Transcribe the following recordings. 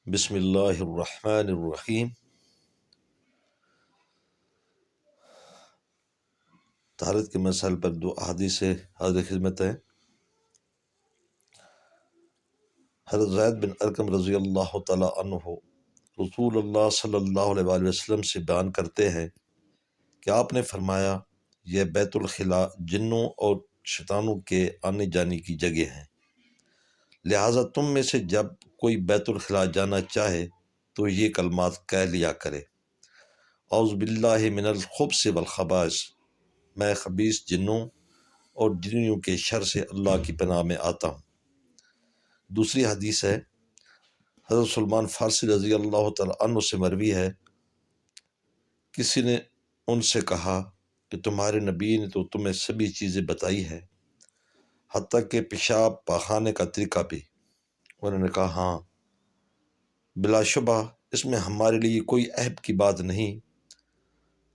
بسم اللہ الرحمن الرحیم۔ طہارت کے مسائل پر دو احادیث حاضر خدمت ہیں۔ حضرت زید بن ارقم رضی اللہ تعالی عنہ رسول اللہ صلی اللہ علیہ وآلہ وسلم سے بیان کرتے ہیں کہ آپ نے فرمایا، یہ بیت الخلاء جنوں اور شیطانوں کے آنے جانے کی جگہ ہے، لہٰذا تم میں سے جب کوئی بیت الخلاء جانا چاہے تو یہ کلمات کہہ لیا کرے: اعوذ باللہ من الخبث والخبائث، میں خبیث جنوں اور جنیوں کے شر سے اللہ کی پناہ میں آتا ہوں۔ دوسری حدیث ہے، حضرت سلمان فارسی رضی اللہ تعالیٰ عنہ سے مروی ہے، کسی نے ان سے کہا کہ تمہارے نبی نے تو تمہیں سبھی چیزیں بتائی ہے، حتیٰ کہ پیشاب پاخانے کا طریقہ بھی۔ انہوں نے کہا، ہاں، بلا شبہ اس میں ہمارے لیے کوئی عیب کی بات نہیں۔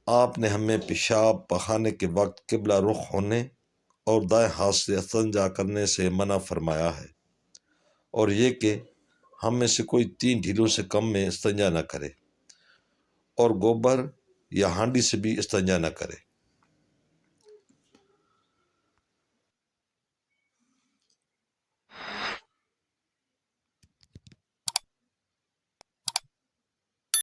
آپ نے ہمیں پیشاب پاخانے کے وقت قبلہ رخ ہونے اور دائیں ہاتھ سے استنجا کرنے سے منع فرمایا ہے، اور یہ کہ ہم میں سے کوئی 3 ڈھیلوں سے کم میں استنجا نہ کرے، اور گوبر یا ہانڈی سے بھی استنجا نہ کرے۔